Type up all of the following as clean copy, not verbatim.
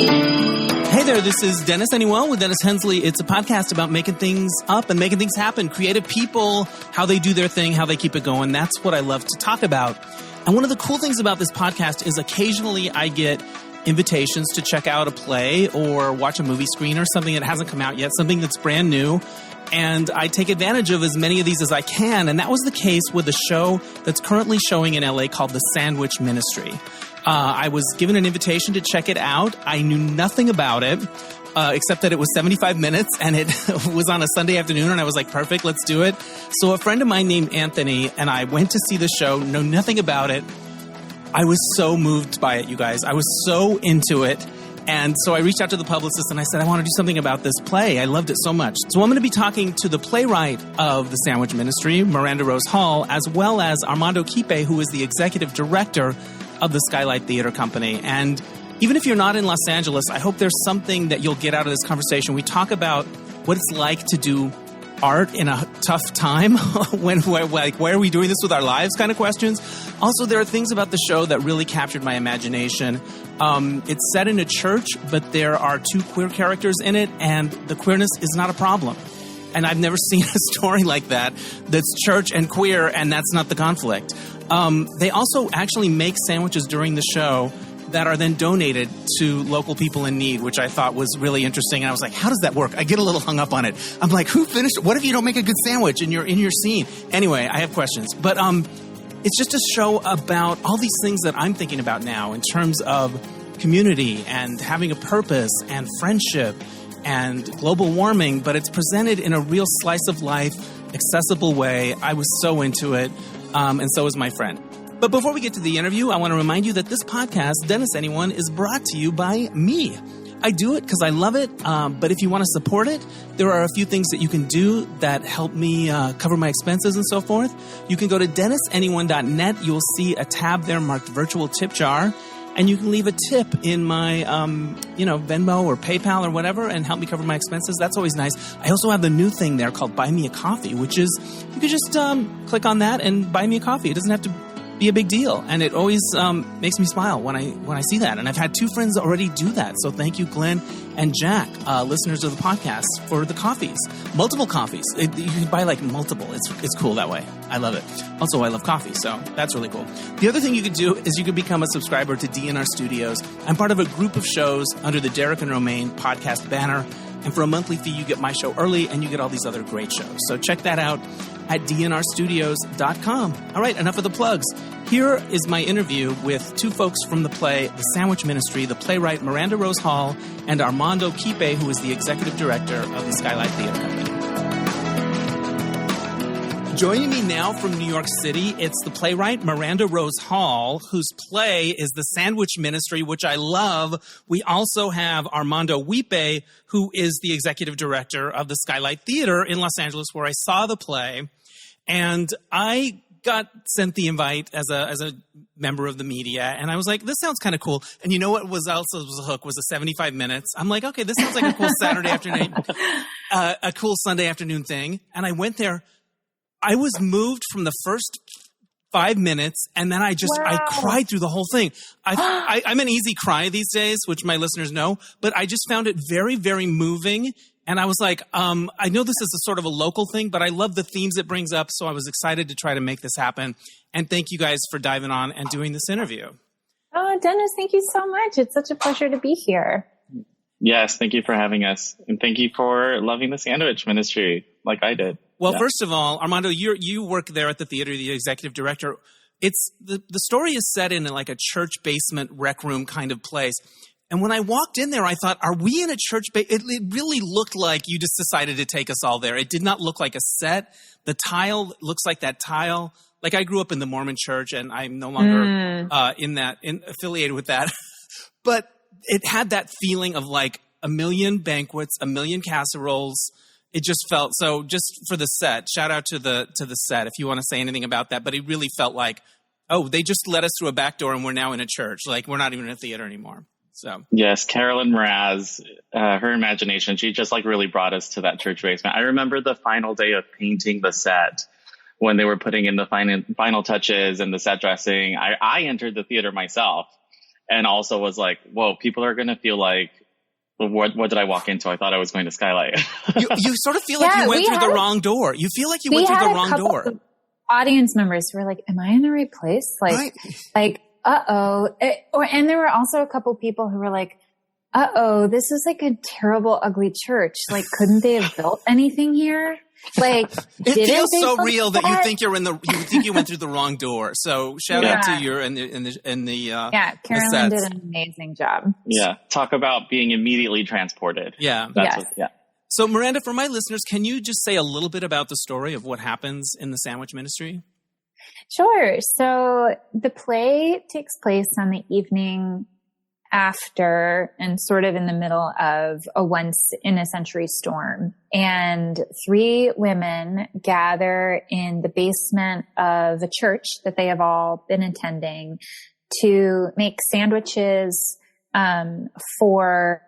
Hey there, this is Dennis Anyone with Dennis Hensley. It's a podcast about making things up and making things happen. Creative people, how they do their thing, how they keep it going. That's what I love to talk about. And one of the cool things about this podcast is occasionally I get invitations to check out a play or watch a movie screen or something that hasn't come out yet, something that's brand new. And I take advantage of as many of these as I can. And that was the case with a show that's currently showing in LA called The Sandwich Ministry. I was given an invitation to check it out. I knew nothing about it, except that it was 75 minutes and it was on a Sunday afternoon. And I was like, perfect, let's do it. So a friend of mine named Anthony and I went to see the show, know nothing about it. I was so moved by it, you guys. I was so into it. And so I reached out to the publicist and I said, I want to do something about this play. I loved it so much. So I'm going to be talking to the playwright of The Sandwich Ministry, Miranda Rose Hall, as well as Armando Huipe, who is the executive director of the Skylight Theatre Company. And even if you're not in Los Angeles, I hope there's something that you'll get out of this conversation. We talk about what it's like to do art in a tough time. Why are we doing this with our lives kind of questions. Also, there are things about the show that really captured my imagination. It's set in a church, but there are two queer characters in it, and the queerness is not a problem. And I've never seen a story like that that's church and queer, and that's not the conflict. They also actually make sandwiches during the show that are then donated to local people in need, which I thought was really interesting. And I was like, how does that work? I get a little hung up on it. I'm like, who finished? What if you don't make a good sandwich and you're in your scene? Anyway, I have questions. But it's just a show about all these things that I'm thinking about now in terms of community and having a purpose and friendship and global warming. But it's presented in a real slice of life, accessible way. I was so into it. And so is my friend. But before we get to the interview, I want to remind you that this podcast, Dennis Anyone, is brought to you by me. I do it because I love it, but if you want to support it, there are a few things that you can do that help me cover my expenses and so forth. You can go to DennisAnyone.net. You will see a tab there marked Virtual Tip Jar, and you can leave a tip in my Venmo or PayPal or whatever and help me cover my expenses. That's always nice. I also have the new thing there called Buy Me a Coffee, which is you could just click on that and buy me a coffee. It doesn't have to be a big deal, and it always makes me smile when I see that. And I've had two friends already do that, so thank you, Glenn and Jack, listeners of the podcast, for the coffees, multiple coffees. You can buy like multiple. It's cool that way. I love it. Also, I love coffee, so that's really cool. The other thing you could do is you could become a subscriber to DNR Studios. I'm part of a group of shows under the Derek and Romaine podcast banner. And for a monthly fee, you get my show early and you get all these other great shows. So check that out at dnrstudios.com. All right, enough of the plugs. Here is my interview with two folks from the play, The Sandwich Ministry, the playwright Miranda Rose Hall and Armando Huipe, who is the executive director of the Skylight Theatre Company. Joining me now from New York City, it's the playwright Miranda Rose Hall, whose play is The Sandwich Ministry, which I love. We also have Armando Huipe, who is the executive director of the Skylight Theatre in Los Angeles, where I saw the play. And I got sent the invite as a member of the media, and I was like, this sounds kind of cool. And you know what was also a hook was the 75 minutes. I'm like, okay, this sounds like a cool Saturday afternoon, a cool Sunday afternoon thing. And I went there. I was moved from the first 5 minutes, and then I cried through the whole thing. I'm an easy cry these days, which my listeners know, but I just found it very, very moving. And I was like, I know this is a sort of a local thing, but I love the themes it brings up, so I was excited to try to make this happen. And thank you guys for diving on and doing this interview. Oh, Dennis, thank you so much. It's such a pleasure to be here. Yes, thank you for having us. And thank you for loving the Sandwich Ministry like I did. Well, First of all, Armando, you work there at the theater, the executive director. It's the story is set in like a church basement rec room kind of place. And when I walked in there, I thought, are we in a church? It really looked like you just decided to take us all there. It did not look like a set. The tile looks like that tile. Like I grew up in the Mormon church, and I'm no longer affiliated with that. But it had that feeling of like a million banquets, a million casseroles. It just felt so. Just for the set, shout out to the set if you want to say anything about that. But it really felt like, oh, they just let us through a back door, and we're now in a church. Like we're not even in a theater anymore. So yes, Carolyn Mraz, her imagination, she just like really brought us to that church basement. I remember the final day of painting the set when they were putting in the final touches and the set dressing. I entered the theater myself, and also was like, whoa, people are going to feel like, what did I walk into? I thought I was going to Skylight. You sort of feel like you went through the wrong door. You feel like you went through the wrong door. Audience members who were like, am I in the right place? Uh-oh. And there were also a couple people who were like, uh-oh, this is like a terrible, ugly church. Like, couldn't they have built anything here? Like, it feels so real that you think you went through the wrong door. So shout out to you and Carolyn did an amazing job. Yeah. Talk about being immediately transported. Yeah. So Miranda, for my listeners, can you just say a little bit about the story of what happens in the sandwich ministry? Sure. So the play takes place on the evening after and sort of in the middle of a once-in-a-century storm. And 3 women gather in the basement of a church that they have all been attending to make sandwiches for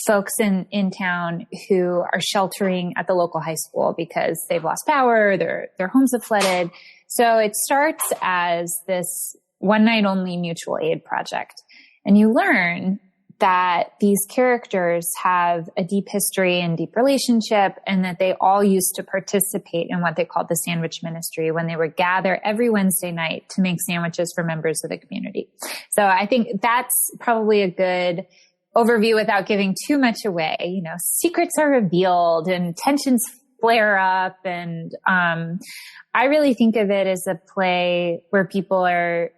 folks in town who are sheltering at the local high school because they've lost power, their homes have flooded. So it starts as this one-night-only mutual aid project. And you learn that these characters have a deep history and deep relationship, and that they all used to participate in what they called the sandwich ministry when they would gather every Wednesday night to make sandwiches for members of the community. So I think that's probably a good overview without giving too much away. You know, secrets are revealed and tensions flare up. And I really think of it as a play where people are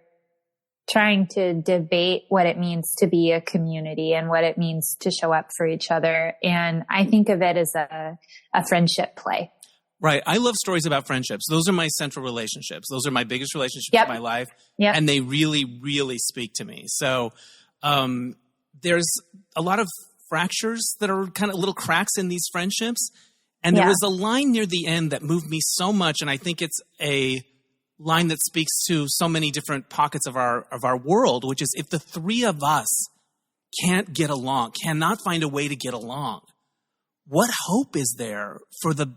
trying to debate what it means to be a community and what it means to show up for each other. And I think of it as a friendship play. Right. I love stories about friendships. Those are my central relationships. Those are my biggest relationships in my life. Yep. And they really, really speak to me. So there's a lot of fractures that are kind of little cracks in these friendships. And there was a line near the end that moved me so much. And I think it's a line that speaks to so many different pockets of our world, which is, if the 3 of us can't get along, cannot find a way to get along, what hope is there for the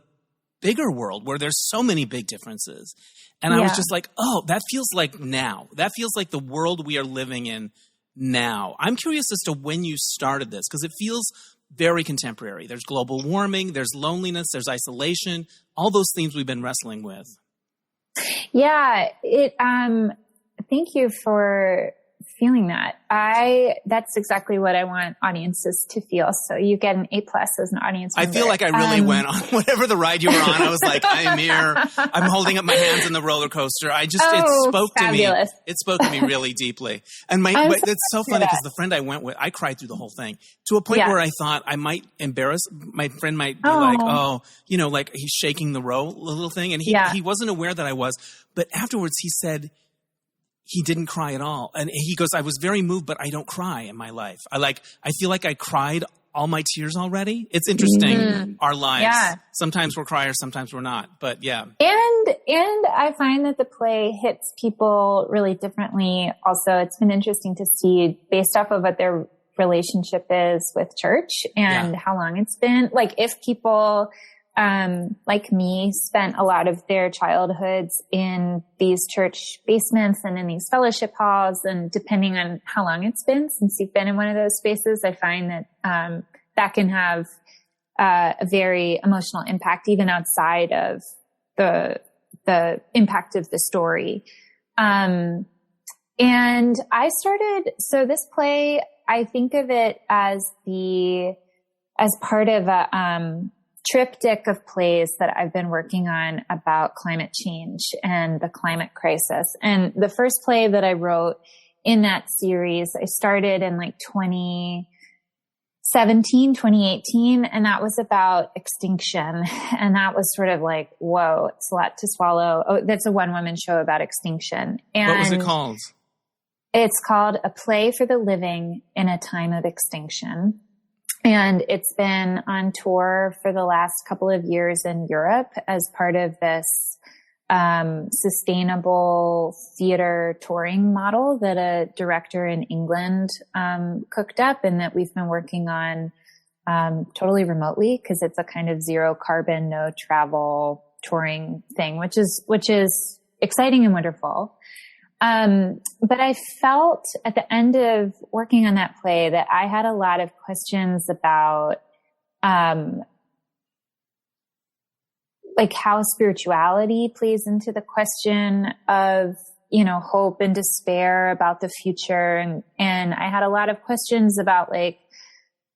bigger world where there's so many big differences? And I was just like, oh, that feels like now. That feels like the world we are living in now. I'm curious as to when you started this, because it feels very contemporary. There's global warming, there's loneliness, there's isolation, all those themes we've been wrestling with. Yeah, thank you for feeling that. That's exactly what I want audiences to feel. So you get an A+ as an audience member. I feel like I really went on whatever the ride you were on. I was like, I'm here. I'm holding up my hands in the roller coaster. It spoke fabulous. to me. It spoke to me really deeply. And it's so funny because the friend I went with, I cried through the whole thing to a point where I thought I might embarrass my friend. Might be like, oh, you know, like he's shaking the little thing. And he wasn't aware that I was. But afterwards he said, he didn't cry at all. And he goes, I was very moved, but I don't cry in my life. I feel like I cried all my tears already. It's interesting, our lives. Yeah. Sometimes we're criers, sometimes we're not. But yeah. And I find that the play hits people really differently. Also, it's been interesting to see based off of what their relationship is with church and how long it's been. Like if people like me, spent a lot of their childhoods in these church basements and in these fellowship halls. And depending on how long it's been since you've been in one of those spaces, I find that that can have a very emotional impact, even outside of the impact of the story. And so this play, I think of it as part of a triptych of plays that I've been working on about climate change and the climate crisis. And the first play that I wrote in that series, I started in like 2018, and that was about extinction. And that was sort of like, whoa, it's a lot to swallow. Oh, that's a one-woman show about extinction. And what was it called? It's called A Play for the Living in a Time of Extinction. And it's been on tour for the last couple of years in Europe as part of this sustainable theater touring model that a director in England cooked up, and that we've been working on totally remotely, because it's a kind of zero carbon, no travel touring thing, which is exciting and wonderful. But I felt at the end of working on that play that I had a lot of questions about, like how spirituality plays into the question of, hope and despair about the future. And I had a lot of questions about like,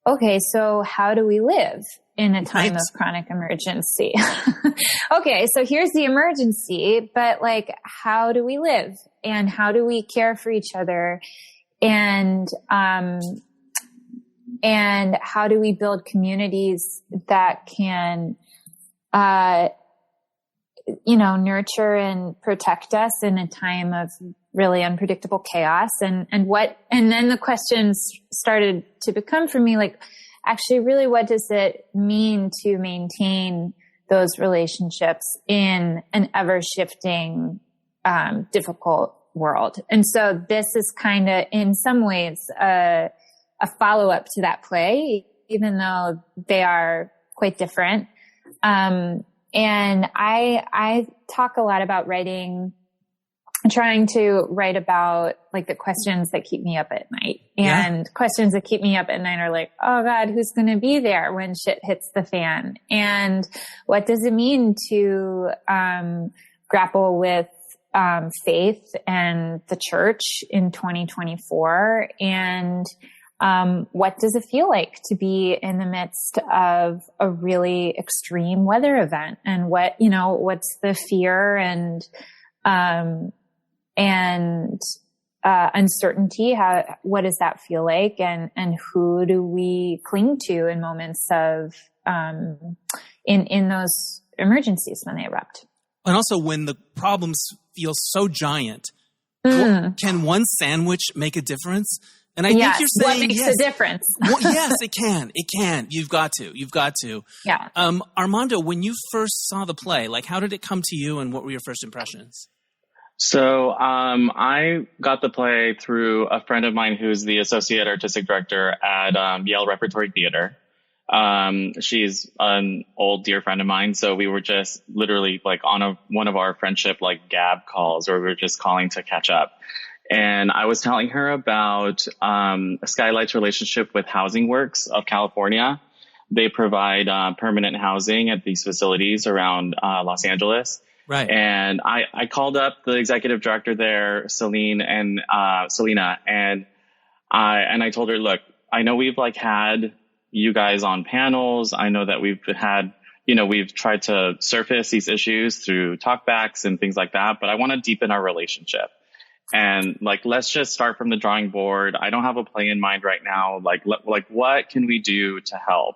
okay, so how do we live in a time of chronic emergency? Okay, so here's the emergency, but like, how do we live and how do we care for each other? And how do we build communities that can, nurture and protect us in a time of really unpredictable chaos? And then the questions started to become for me like, actually, really, what does it mean to maintain those relationships in an ever shifting, difficult world? And so this is kind of in some ways, a follow up to that play, even though they are quite different. And I talk a lot about writing, trying to write about like the questions that keep me up at night. And questions that keep me up at night are like, oh God, who's going to be there when shit hits the fan? And what does it mean to, grapple with, faith and the church in 2024? And, what does it feel like to be in the midst of a really extreme weather event? And what's the fear and uncertainty? What does that feel like? And who do we cling to in moments of, in those emergencies when they erupt? And also when the problems feel so giant, can one sandwich make a difference? And I think you're saying, what makes a difference? Well, yes, it can. It can. You've got to. Yeah. Armando, when you first saw the play, like how did it come to you and what were your first impressions? So I got the play through a friend of mine who's the associate artistic director at Yale Repertory Theater. She's an old dear friend of mine. So we were just literally like on one of our friendship like Gab calls, or we were just calling to catch up. And I was telling her about Skylight's relationship with Housing Works of California. They provide permanent housing at these facilities around Los Angeles. Right. And I called up the executive director there, Selena, and I told her, look, I know we've like had you guys on panels. I know that we've had, we've tried to surface these issues through talkbacks and things like that, but I want to deepen our relationship. And like, let's just start from the drawing board. I don't have a play in mind right now. Like what can we do to help?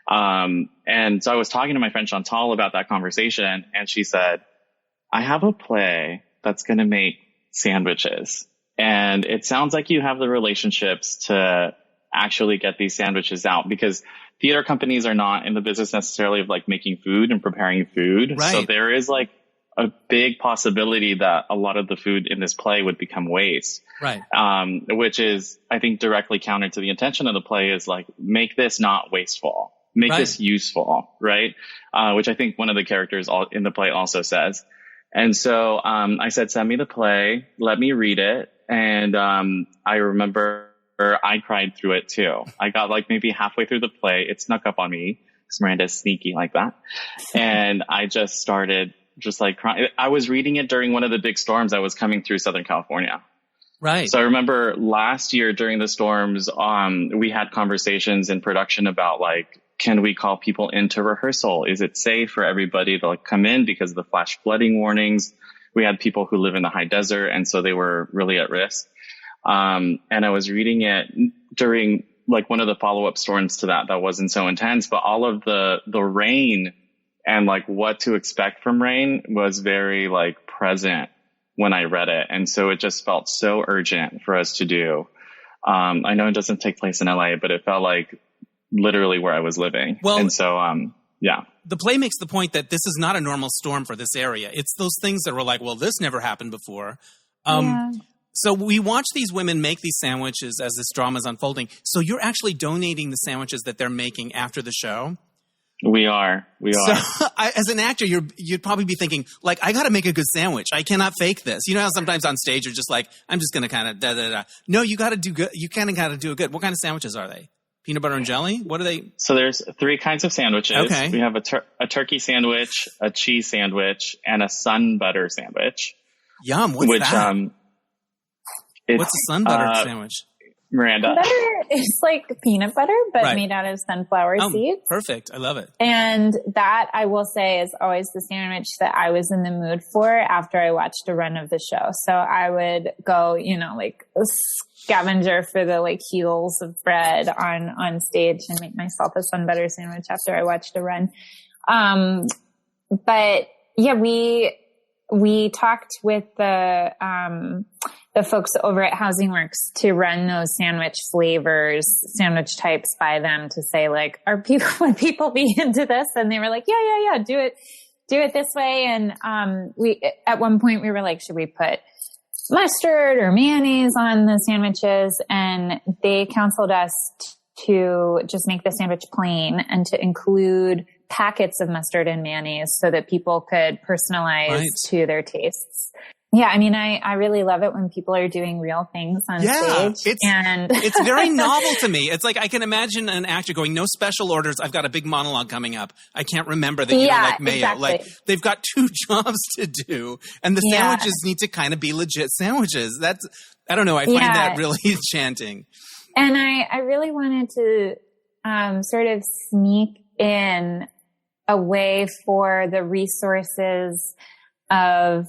And so I was talking to my friend Chantal about that conversation, and she said, I have a play that's going to make sandwiches. And it sounds like you have the relationships to actually get these sandwiches out, because theater companies are not in the business necessarily of like making food and preparing food. Right. So there is like a big possibility that a lot of the food in this play would become waste. Right. Which is, I think, directly counter to the intention of the play is like, make this not wasteful, make this useful. Right. Which I think one of the characters in the play also says. And so, I said, send me the play, let me read it. And, I remember I cried through it too. I got like maybe halfway through the play. It snuck up on me because Miranda's sneaky like that. And I just started like crying. I was reading it during one of the big storms that was coming through Southern California. Right. So I remember last year during the storms, we had conversations in production about like, can we call people into rehearsal? Is it safe for everybody to like come in because of the flash flooding warnings? We had people who live in the high desert, and so they were really at risk. And I was reading it during like one of the follow-up storms to that wasn't so intense, but all of the rain and like what to expect from rain was very like present when I read it. And so it just felt so urgent for us to do. I know it doesn't take place in LA, but it felt like literally where I was living. Well, and so, yeah. The play makes the point that this is not a normal storm for this area. It's those things that were like, well, this never happened before. So we watch these women make these sandwiches as this drama is unfolding. So you're actually donating the sandwiches that they're making after the show? We are. So, as an actor, you'd probably be thinking, like, I got to make a good sandwich. I cannot fake this. You know how sometimes on stage you're just like, I'm just going to kind of da-da-da. No, you got to do good. You kind of got to do it good. What kind of sandwiches are they? Peanut butter and jelly? What are they? So there's 3 kinds of sandwiches. Okay. We have a turkey sandwich, a cheese sandwich, and a sun butter sandwich. Yum. What's that? What's a sun butter sandwich? Miranda. Butter is like peanut butter, but made out of sunflower seeds. Perfect. I love it. And that, I will say, is always the sandwich that I was in the mood for after I watched a run of the show. So I would go, like a scavenger for the like heels of bread on stage and make myself a sun butter sandwich after I watched a run. But yeah, we talked with the folks over at Housing Works to run those sandwich types by them to say, like, would people be into this? And they were like, yeah, do it this way. And, at one point we were like, should we put mustard or mayonnaise on the sandwiches? And they counseled us to just make the sandwich plain and to include packets of mustard and mayonnaise so that people could personalize to their tastes. Yeah, I mean, I really love it when people are doing real things on stage. It's very novel to me. It's like I can imagine an actor going, no special orders. I've got a big monologue coming up. I can't remember that you don't like mayo. Exactly. Like they've got 2 jobs to do, and the sandwiches need to kind of be legit sandwiches. I don't know. I find that really enchanting. And I really wanted to sort of sneak in a way for the resources of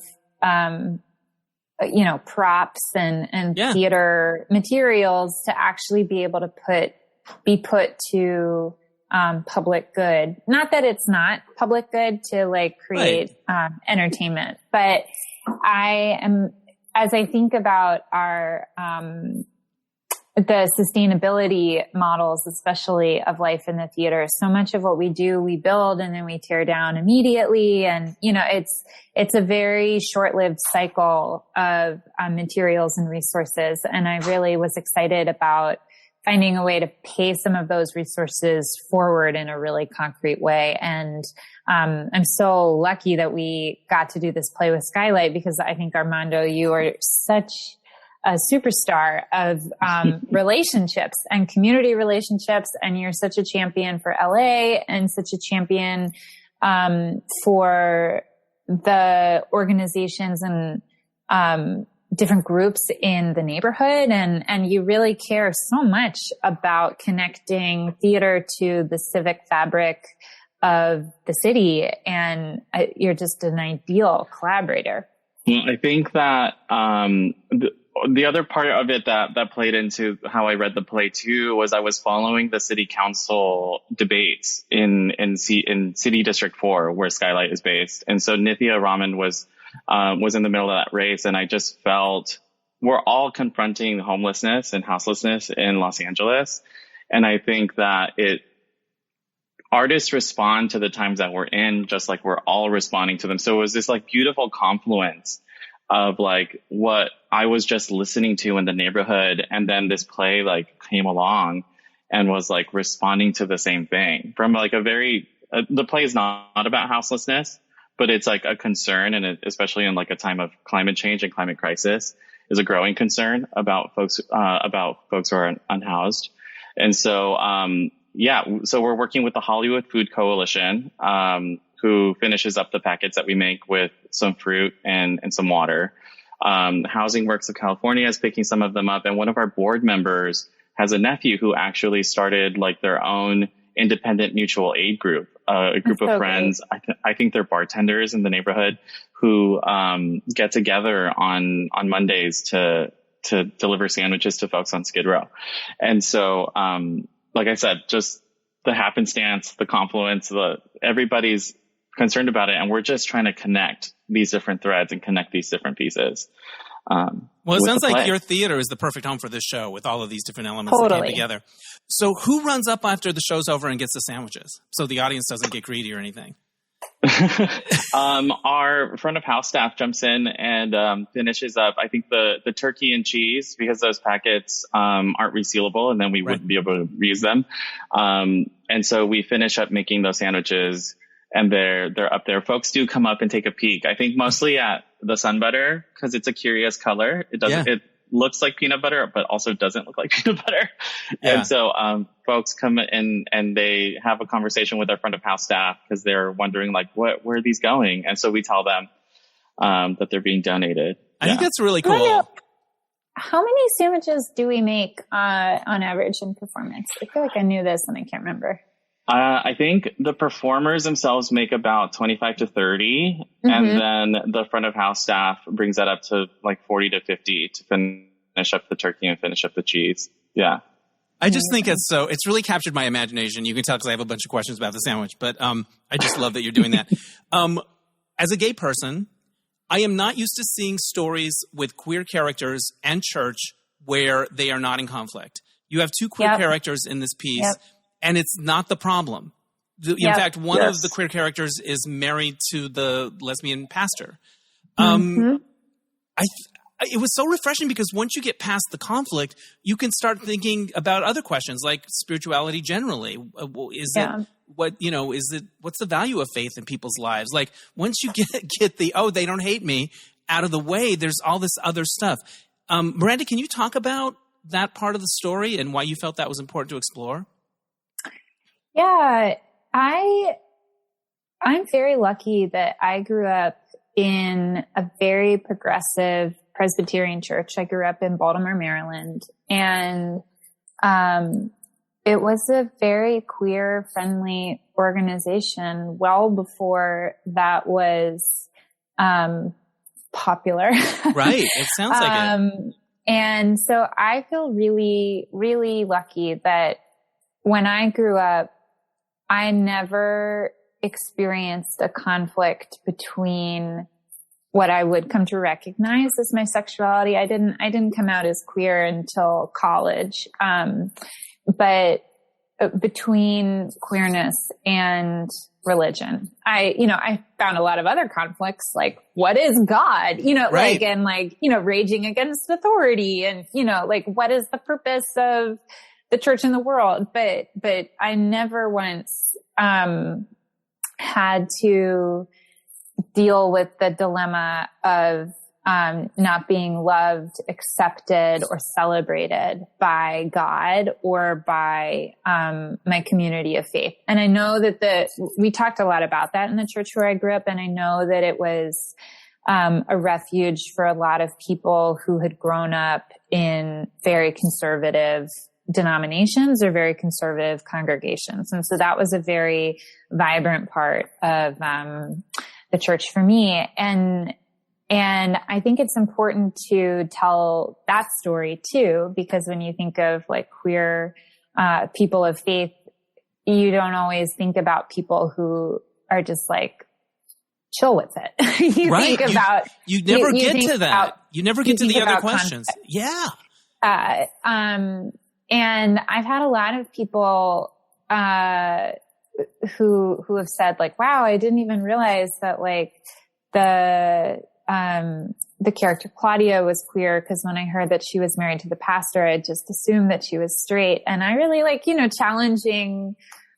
props and theater materials to actually be able to be put to public good. Not that it's not public good to like create entertainment, but as I think about our the sustainability models, especially of life in the theater, so much of what we do, we build and then we tear down immediately. And, it's a very short-lived cycle of materials and resources. And I really was excited about finding a way to pay some of those resources forward in a really concrete way. And I'm so lucky that we got to do this play with Skylight, because I think, Armando, you are such a superstar of relationships and community relationships, and you're such a champion for LA and such a champion for the organizations and different groups in the neighborhood, and you really care so much about connecting theater to the civic fabric of the city, and you're just an ideal collaborator. I think that the other part of it that played into how I read the play too was I was following the city council debates in City District 4, where Skylight is based. And so Nithya Raman was in the middle of that race. And I just felt we're all confronting homelessness and houselessness in Los Angeles. And I think that artists respond to the times that we're in, just like we're all responding to them. So it was this like beautiful confluence of like what I was just listening to in the neighborhood. And then this play like came along and was like responding to the same thing from like the play is not about houselessness, but it's like a concern. And especially in like a time of climate change and climate crisis is a growing concern about folks who are unhoused. And so, so we're working with the Hollywood Food Coalition, who finishes up the packets that we make with some fruit and some water. Housing Works of California is picking some of them up. And one of our board members has a nephew who actually started like their own independent mutual aid group, a group of friends. I think they're bartenders in the neighborhood who get together on Mondays to deliver sandwiches to folks on Skid Row. And so, like I said, just the happenstance, the confluence, everybody's concerned about it, and we're just trying to connect these different threads and connect these different pieces. Well, it sounds like your theater is the perfect home for this show with all of these different elements that came together. So who runs up after the show's over and gets the sandwiches so the audience doesn't get greedy or anything? Our front of house staff jumps in and finishes up, I think, the turkey and cheese, because those packets aren't resealable, and then we wouldn't be able to reuse them. And so we finish up making those sandwiches, and they're up there. Folks do come up and take a peek. I think mostly at the sun butter, because it's a curious color. It looks like peanut butter, but also doesn't look like peanut butter. Yeah. And so folks come in and they have a conversation with our front of house staff, because they're wondering, like, where are these going? And so we tell them that they're being donated. I think that's really cool. How many sandwiches do we make on average in performance? I feel like I knew this and I can't remember. I think the performers themselves make about 25 to 30, and then the front of house staff brings that up to like 40 to 50 to finish up the turkey and finish up the cheese. Yeah. I just think it's really captured my imagination. You can tell because I have a bunch of questions about the sandwich, but I just love that you're doing that. As a gay person, I am not used to seeing stories with queer characters and church where they are not in conflict. You have two queer characters in this piece. And it's not the problem. In fact, one of the queer characters is married to the lesbian pastor. It was so refreshing, because once you get past the conflict, you can start thinking about other questions like spirituality generally. What's the value of faith in people's lives? Like, once you get the, they don't hate me out of the way, there's all this other stuff. Miranda, can you talk about that part of the story and why you felt that was important to explore? Yeah, I'm very lucky that I grew up in a very progressive Presbyterian church. I grew up in Baltimore, Maryland, and it was a very queer-friendly organization well before that was popular. Right, it sounds like it. And so I feel really, really lucky that when I grew up, I never experienced a conflict between what I would come to recognize as my sexuality. I didn't come out as queer until college. But between queerness and religion, I found a lot of other conflicts, like, what is God? Right. Raging against authority, and, what is the purpose of the church in the world? But I never once had to deal with the dilemma of not being loved, accepted, or celebrated by God or by my community of faith. And I know that we talked a lot about that in the church where I grew up, and I know that it was a refuge for a lot of people who had grown up in very conservative denominations or very conservative congregations. And so that was a very vibrant part of the church for me. And I think it's important to tell that story too, because when you think of like queer people of faith, you don't always think about people who are just like chill with it. You right. think about you never get to that. You never get to the other questions. Conflict. Yeah. And I've had a lot of people who have said like, wow, I didn't even realize that like the character Claudia was queer, because when I heard that she was married to the pastor, I just assumed that she was straight. And I really like, challenging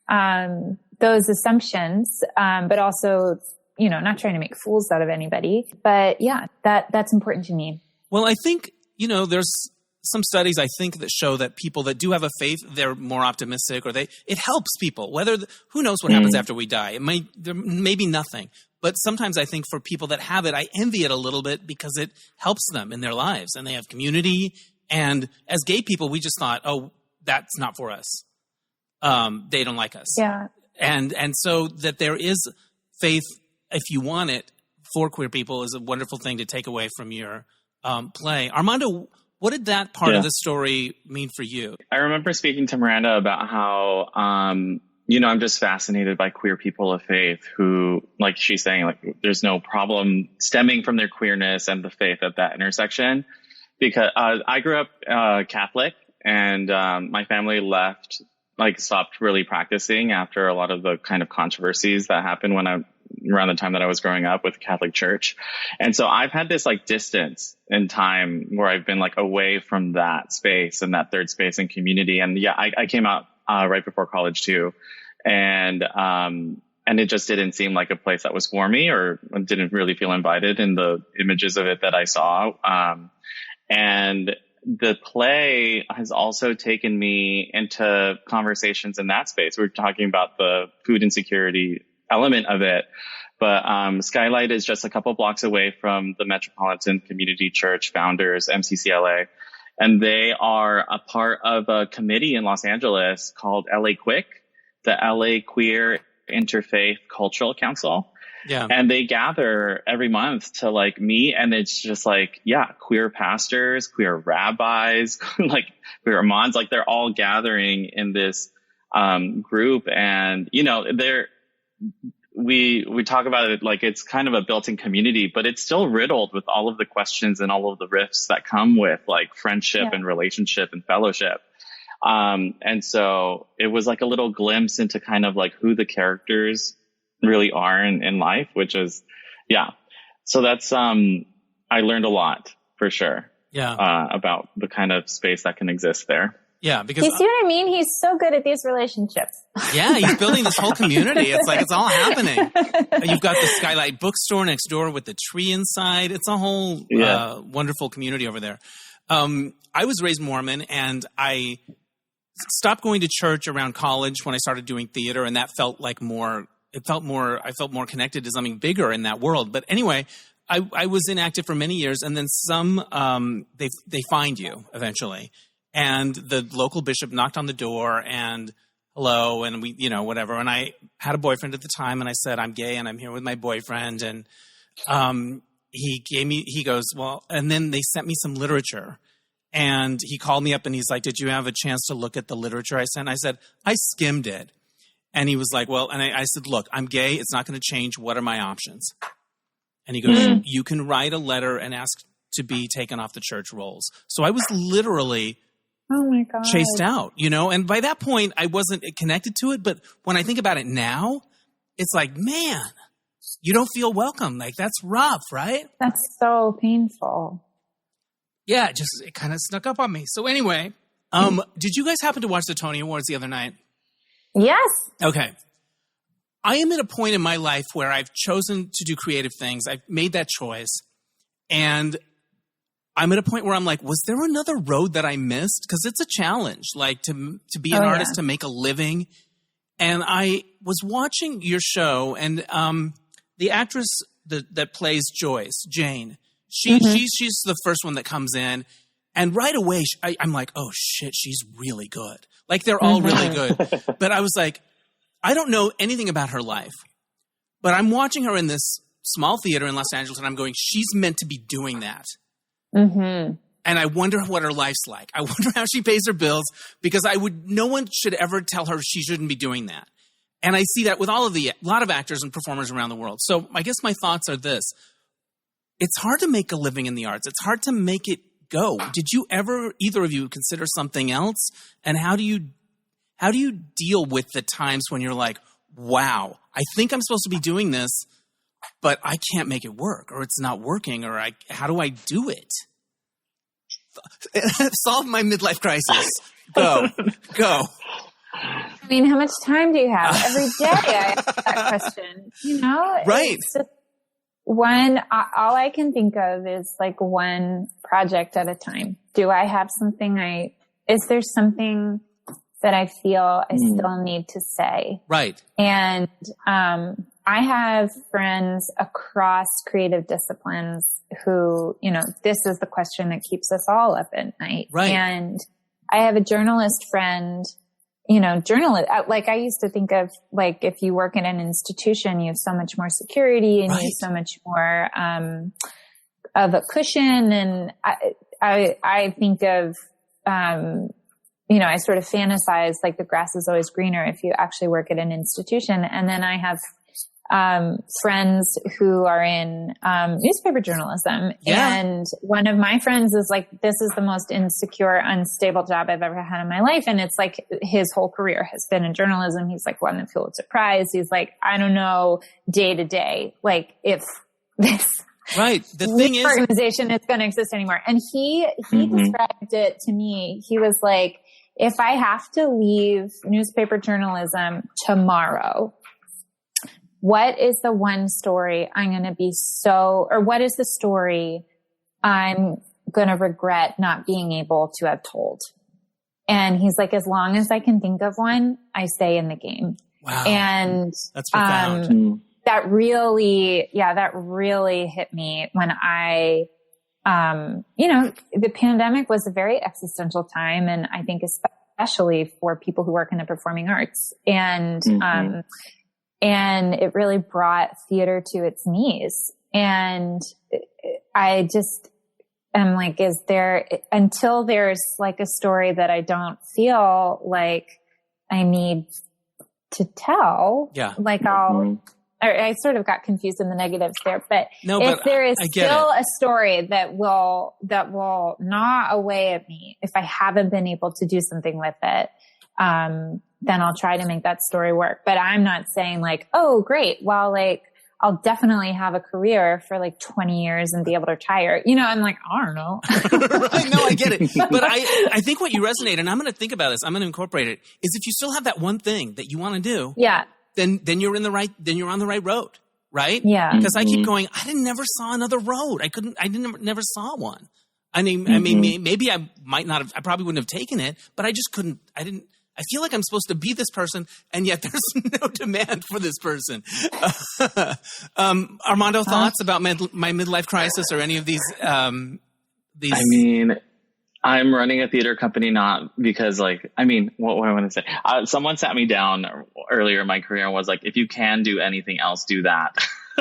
those assumptions, but also, not trying to make fools out of anybody. But yeah, that's important to me. Well, I think, there's some studies I think that show that people that do have a faith, they're more optimistic, or it helps people. Who knows what happens after we die? There may be nothing. But sometimes I think for people that have it, I envy it a little bit because it helps them in their lives and they have community. And as gay people, we just thought, oh, that's not for us. They don't like us. Yeah. And so that there is faith, if you want it, for queer people is a wonderful thing to take away from your play. Armando, what did that part of the story mean for you? I remember speaking to Miranda about how, I'm just fascinated by queer people of faith who, like she's saying, like there's no problem stemming from their queerness and the faith at that intersection. Because I grew up Catholic, and my family stopped really practicing after a lot of the kind of controversies that happened when I around the time that I was growing up with the Catholic Church. And so I've had this like distance in time where I've been like away from that space and that third space and community. And yeah, I came out right before college too. And it just didn't seem like a place that was for me, or didn't really feel invited in the images of it that I saw. And the play has also taken me into conversations in that space. We're talking about the food insecurity element of it, but Skylight is just a couple blocks away from the Metropolitan Community Church founders, MCCLA, and they are a part of a committee in Los Angeles called LA Quick, the LA Queer Interfaith Cultural Council. Yeah. And they gather every month to like meet, and it's just like, yeah, queer pastors, queer rabbis, like queer imams, like they're all gathering in this group. And, you know, we talk about it like it's kind of a built-in community, but it's still riddled with all of the questions and all of the rifts that come with like friendship and relationship and fellowship. And so it was like a little glimpse into kind of like who the characters really are in life, which is, yeah. So that's, I learned a lot for sure. Yeah. About the kind of space that can exist there. Yeah. Because you see what I mean? He's so good at these relationships. Yeah. He's building this whole community. It's like, it's all happening. You've got the Skylight bookstore next door with the tree inside. It's a whole, wonderful community over there. I was raised Mormon, and I stopped going to church around college when I started doing theater, and that felt like I felt more connected to something bigger in that world. But anyway, I was inactive for many years, and then they find you eventually. And the local bishop knocked on the door and hello, and we, you know, whatever. And I had a boyfriend at the time, and I said, I'm gay and I'm here with my boyfriend. And he goes, well, and then they sent me some literature. And he called me up and he's like, did you have a chance to look at the literature I sent? I said, I skimmed it. And he was like, well, and I said, look, I'm gay. It's not going to change. What are my options? And he goes, you can write a letter and ask to be taken off the church rolls. So I was literally chased out, you know? And by that point, I wasn't connected to it. But when I think about it now, it's like, man, you don't feel welcome. Like, that's rough, right? That's so painful. Yeah, it kind of snuck up on me. So anyway, did you guys happen to watch the Tony Awards the other night? Yes. Okay. I am at a point in my life where I've chosen to do creative things. I've made that choice. And I'm at a point where I'm like, was there another road that I missed? Because it's a challenge, like to be an artist, to make a living. And I was watching your show, and the actress that plays Joyce, Jane, she's the first one that comes in. And right away, I'm like, oh, shit, she's really good. Like, they're all really good. But I was like, I don't know anything about her life. But I'm watching her in this small theater in Los Angeles, and I'm going, she's meant to be doing that. Mm-hmm. And I wonder what her life's like. I wonder how she pays her bills, because no one should ever tell her she shouldn't be doing that. And I see that with a lot of actors and performers around the world. So I guess my thoughts are this. It's hard to make a living in the arts. It's hard to make it go. Did you ever, either of you, consider something else? And how do you deal with the times when you're like, wow, I think I'm supposed to be doing this, but I can't make it work, or it's not working, or how do I do it? Solve my midlife crisis. Go. I mean, how much time do you have? Every day I ask that question, you know? Right. It's just all I can think of is like one project at a time. Do I have something is there something that I feel I still need to say? Right. And, I have friends across creative disciplines who, you know, this is the question that keeps us all up at night. Right. And I have a journalist friend, you know, like I used to think of, like, if you work in an institution, you have so much more security and you have so much more, of a cushion. And I think of, you know, I sort of fantasize like the grass is always greener if you actually work at an institution. And then I have friends who are in newspaper journalism. Yeah. And one of my friends is like, this is the most insecure, unstable job I've ever had in my life. And it's like his whole career has been in journalism. He's like won the Pulitzer Prize. He's like, I don't know day to day, like if this the thing is, organization is going to exist anymore. And he described it to me. He was like, if I have to leave newspaper journalism tomorrow, what is the one story I'm going to be or what is the story I'm going to regret not being able to have told? And he's like, as long as I can think of one, I stay in the game. Wow. And that's profound. That really hit me when I, the pandemic was a very existential time. And I think especially for people who work in the performing arts. And, and it really brought theater to its knees. And I just am like, until there's like a story that I don't feel like I need to tell, like I sort of got confused in the negatives there, but if there is still a story that will gnaw away at me, if I haven't been able to do something with it, then I'll try to make that story work. But I'm not saying like, oh, great. Well, like I'll definitely have a career for like 20 years and be able to retire. I'm like, I don't know. Right. No, I get it. But I think what you resonate, and I'm going to think about this, I'm going to incorporate it, is if you still have that one thing that you want to do. Yeah. Then you're on the right road. Right? Yeah. Because I keep going, I never saw another road. I never saw one. I mean, maybe I might not have, I probably wouldn't have taken it, but I just couldn't, I feel like I'm supposed to be this person, and yet there's no demand for this person. Armando, thoughts about my midlife crisis or any of these? I mean, I'm running a theater company not because what do I want to say? Someone sat me down earlier in my career and was like, if you can do anything else, do that.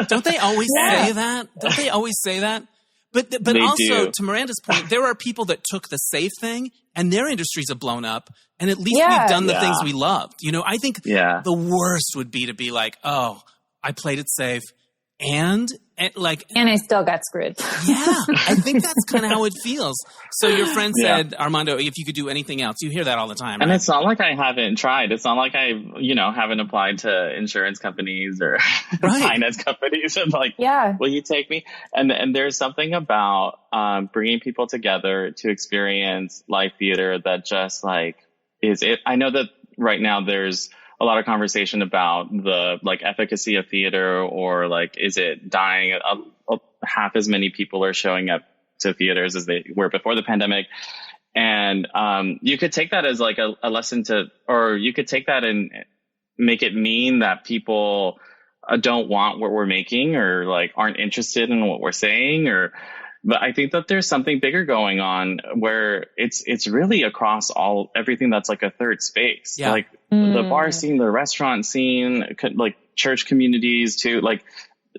Don't they always say that? Don't they always say that? But also, to Miranda's point, there are people that took the safe thing and their industries have blown up, and at least we've done the things we loved. I think the worst would be to be like, oh, I played it safe and I still got screwed. Yeah, I think that's kind of how it feels. So your friend said, Armando, if you could do anything else, you hear that all the time. And right? It's not like I haven't tried. It's not like I, haven't applied to insurance companies or finance companies and will you take me? And there's something about bringing people together to experience live theater that just is it. I know that right now there's a lot of conversation about the efficacy of theater or is it dying? Half as many people are showing up to theaters as they were before the pandemic. And you could take that as a lesson or you could take that and make it mean that people don't want what we're making or aren't interested in what we're saying but I think that there's something bigger going on where it's really across everything that's a third space. Yeah. The bar scene, the restaurant scene, church communities too.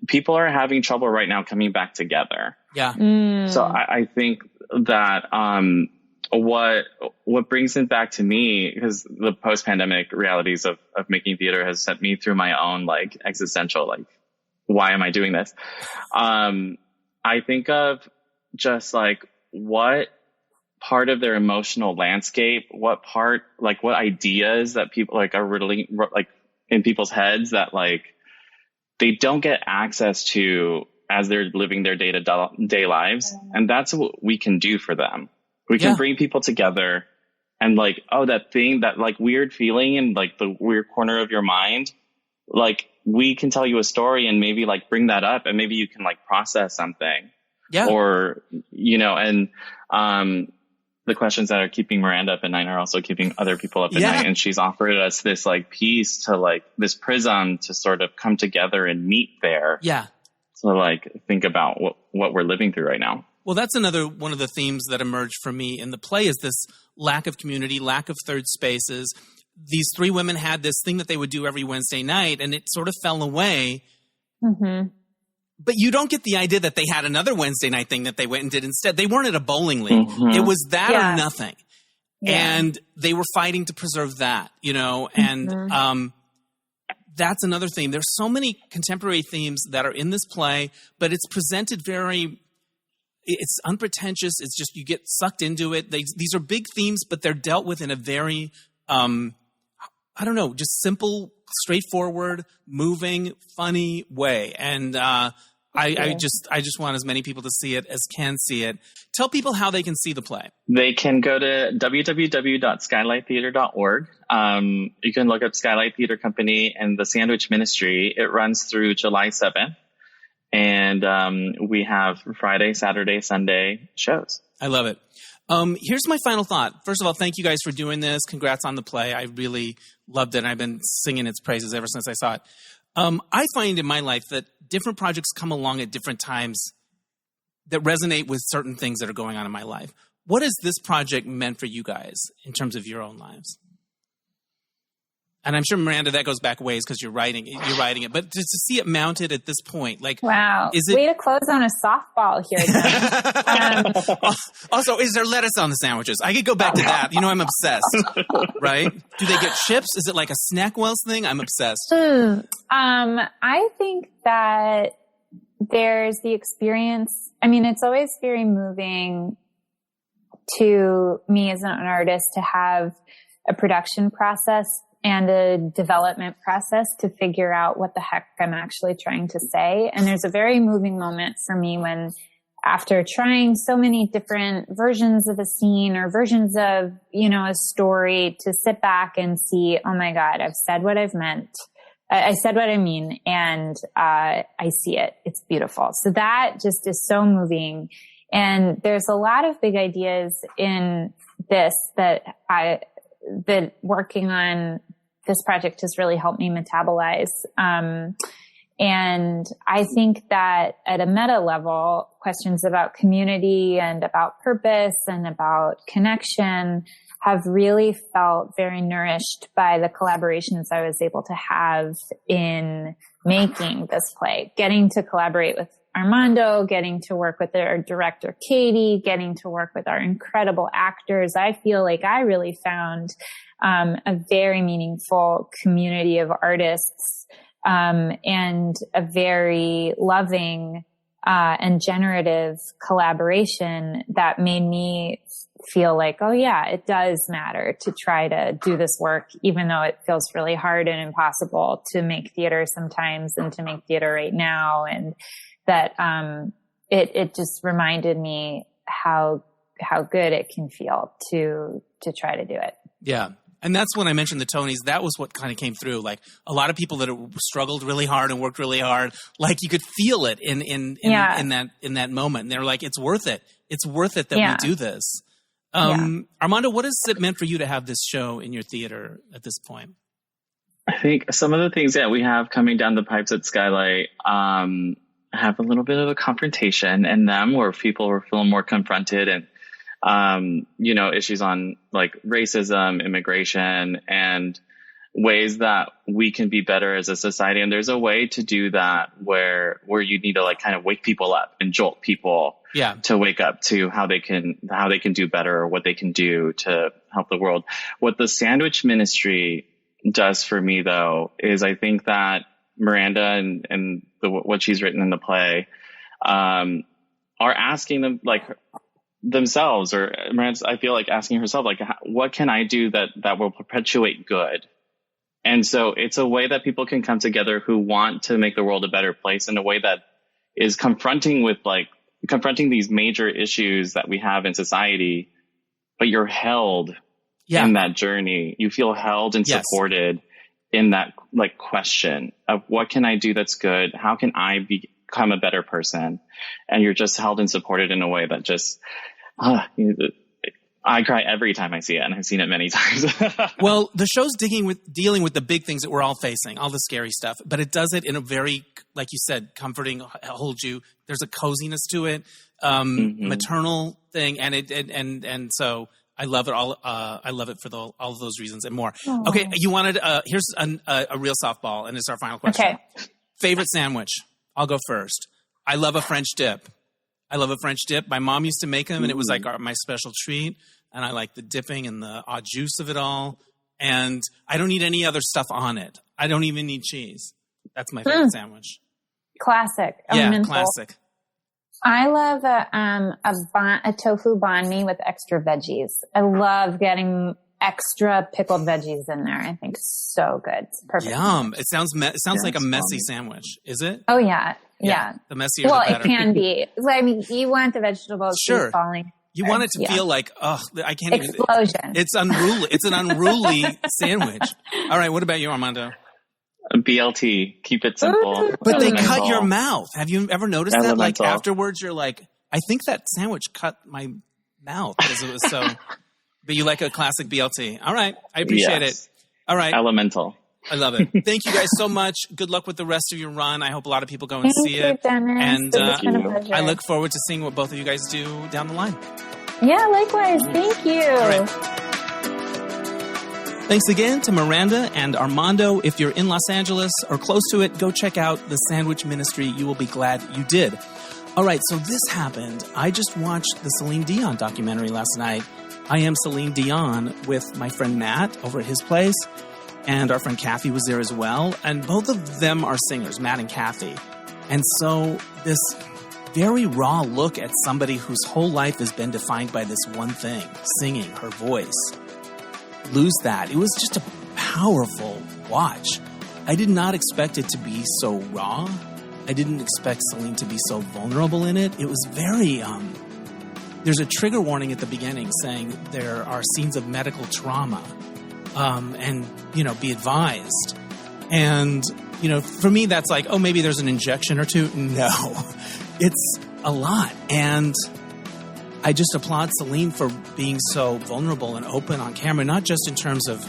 People are having trouble right now coming back together. Yeah. So I think that what brings it back to me, because the post-pandemic realities of making theater has sent me through my own existential why am I doing this? I think of just what part of their emotional landscape, what ideas that people are really in people's heads that they don't get access to as they're living their day lives. And that's what we can do for them. We can bring people together and that thing, that weird feeling in the weird corner of your mind, we can tell you a story and maybe bring that up and maybe you can process something. Yeah. Or, and the questions that are keeping Miranda up at night are also keeping other people up at night. And she's offered us this piece to this prism to sort of come together and meet there. Yeah. So think about what we're living through right now. Well, that's another one of the themes that emerged for me in the play is this lack of community, lack of third spaces. These three women had this thing that they would do every Wednesday night and it sort of fell away. Mm-hmm. But you don't get the idea that they had another Wednesday night thing that they went and did instead. They weren't at a bowling league. Mm-hmm. It was that or nothing. Yeah. And they were fighting to preserve that, and that's another theme. There's so many contemporary themes that are in this play, but it's presented it's unpretentious. It's just, you get sucked into it. These are big themes, but they're dealt with in a very, just simple, straightforward, moving, funny way. And I just want as many people to see it as can see it. Tell people how they can see the play. They can go to www.skylighttheater.org. You can look up Skylight Theatre Company and the Sandwich Ministry. It runs through July 7th. And we have Friday, Saturday, Sunday shows. I love it. Here's my final thought. First of all, thank you guys for doing this. Congrats on the play. I really loved it. And I've been singing its praises ever since I saw it. I find in my life that different projects come along at different times that resonate with certain things that are going on in my life. What has this project meant for you guys in terms of your own lives? And I'm sure, Miranda, that goes back ways because you're writing it. But just to see it mounted at this point, like, wow, way to close on a softball here. Also, is there lettuce on the sandwiches? I could go back to that. You know, I'm obsessed. Right? Do they get chips? Is it like a Snack Wells thing? I'm obsessed. I think that there's the experience. I mean, it's always very moving to me as an artist to have a production process and a development process to figure out what the heck I'm actually trying to say. And there's a very moving moment for me when, after trying so many different versions of a scene or versions of, a story, to sit back and see, oh my God, I've said what I've meant. I said what I mean, and I see it. It's beautiful. So that just is so moving. And there's a lot of big ideas in this that working on this project has really helped me metabolize. And I think that at a meta level, questions about community and about purpose and about connection have really felt very nourished by the collaborations I was able to have in making this play, getting to collaborate with Armando, getting to work with our director, Katie, getting to work with our incredible actors. I feel like I really found a very meaningful community of artists, and a very loving, and generative collaboration that made me feel like, oh yeah, it does matter to try to do this work, even though it feels really hard and impossible to make theater sometimes and to make theater right now. And that, it just reminded me how good it can feel to try to do it. Yeah. And that's when I mentioned the Tonys. That was what kind of came through. Like a lot of people that struggled really hard and worked really hard, like you could feel it in that moment. And they're like, it's worth it. It's worth it that we do this. Armando, what has it meant for you to have this show in your theater at this point? I think some of the things that we have coming down the pipes at Skylight have a little bit of a confrontation in them, where people are feeling more confronted, and issues on like racism, immigration, and ways that we can be better as a society. And there's a way to do that where you need to like kind of wake people up and jolt people to wake up to how they can do better, or what they can do to help the world. What the Sandwich Ministry does for me, though, is I think that Miranda and what she's written in the play are asking them like themselves, or Miranda's, I feel like asking herself, like, what can I do that will perpetuate good? And so it's a way that people can come together who want to make the world a better place, in a way that is confronting these major issues that we have in society, but you're held in that journey. You feel held and supported in that like question of, what can I do that's good? How can I become a better person? And you're just held and supported in a way that just, I cry every time I see it, and I've seen it many times. Well, the show's dealing with the big things that we're all facing, all the scary stuff, but it does it in a very, like you said, comforting, hold you. There's a coziness to it, maternal thing, and so I love it all. I love it for all of those reasons and more. Aww. Okay, you wanted here's a real softball, and it's our final question. Okay. Favorite sandwich? I'll go first. I love a French dip. My mom used to make them, and it was like my special treat. And I like the dipping and the odd juice of it all. And I don't need any other stuff on it. I don't even need cheese. That's my favorite sandwich. Classic. Yeah, classic. I love a tofu banh mi with extra veggies. I love getting extra pickled veggies in there. I think it's so good. It's perfect. Yum. It sounds like a messy sandwich. Is it? Oh, yeah. Yeah. The messier, the better. It can be. I mean, you want the vegetables to be falling. You want it to feel like, I can't explosion. It's unruly. It's an unruly sandwich. All right. What about you, Armando? BLT. Keep it simple. But they cut your mouth. Have you ever noticed that? Like afterwards, you're like, I think that sandwich cut my mouth because it was so. But you like a classic BLT. All right. I appreciate it. All right. Elemental. I love it. Thank you guys so much. Good luck with the rest of your run. I hope a lot of people go and see it. Dennis. And I look forward to seeing what both of you guys do down the line. Yeah, likewise. Thank you. All right. Thanks again to Miranda and Armando. If you're in Los Angeles or close to it, go check out the Sandwich Ministry. You will be glad you did. All right, so this happened. I just watched the Celine Dion documentary last night. I Am Celine Dion with my friend Matt over at his place, and our friend Kathy was there as well. And both of them are singers, Matt and Kathy. And so this very raw look at somebody whose whole life has been defined by this one thing, singing, her voice. Lose that. It was just a powerful watch. I did not expect it to be so raw. I didn't expect Celine to be so vulnerable in it. It was very, there's a trigger warning at the beginning saying there are scenes of medical trauma, and, be advised. And, for me, that's like, oh, maybe there's an injection or two. No, it's a lot. And I just applaud Celine for being so vulnerable and open on camera, not just in terms of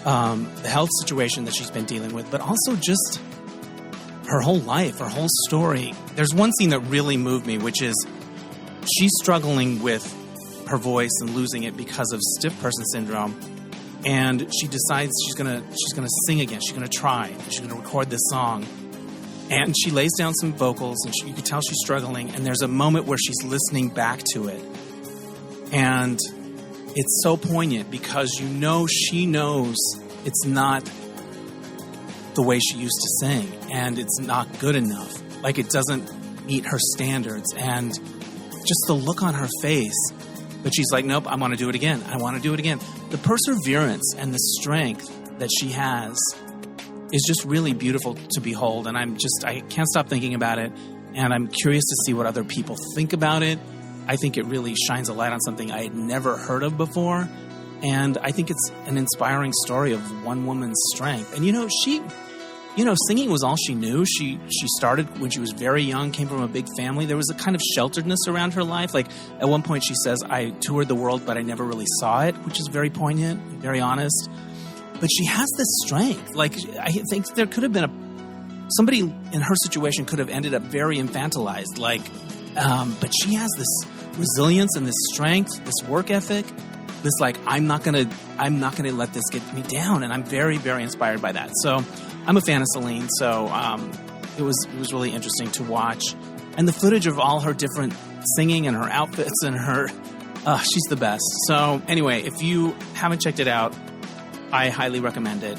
the health situation that she's been dealing with, but also just her whole life, her whole story. There's one scene that really moved me, which is she's struggling with her voice and losing it because of stiff person syndrome. And she decides she's gonna sing again. She's gonna try. She's gonna record this song. And she lays down some vocals, and you can tell she's struggling. And there's a moment where she's listening back to it. And it's so poignant because she knows it's not the way she used to sing. And it's not good enough. Like, it doesn't meet her standards. And just the look on her face. But she's like, nope, I want to do it again. I want to do it again. The perseverance and the strength that she has is just really beautiful to behold. And I can't stop thinking about it. And I'm curious to see what other people think about it. I think it really shines a light on something I had never heard of before. And I think it's an inspiring story of one woman's strength. And, singing was all she knew. She started when she was very young, came from a big family. There was a kind of shelteredness around her life. Like, at one point she says, I toured the world, but I never really saw it, which is very poignant, very honest. But she has this strength. Like, I think there could have been somebody in her situation could have ended up very infantilized. Like, but she has this resilience and this strength, this work ethic. This, like, I'm not gonna let this get me down. And I'm very, very inspired by that. So I'm a fan of Celine. So it was really interesting to watch. And the footage of all her different singing and her outfits and her, she's the best. So anyway, if you haven't checked it out, I highly recommend it.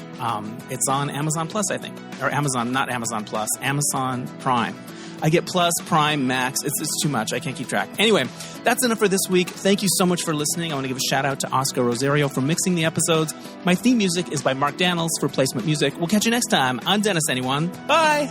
It's on Amazon Plus, I think. Or Amazon, not Amazon Plus, Amazon Prime. I get Plus, Prime, Max. It's too much. I can't keep track. Anyway, that's enough for this week. Thank you so much for listening. I want to give a shout out to Oscar Rosario for mixing the episodes. My theme music is by Mark Daniels for Placement Music. We'll catch you next time on Dennis Anyone. Bye!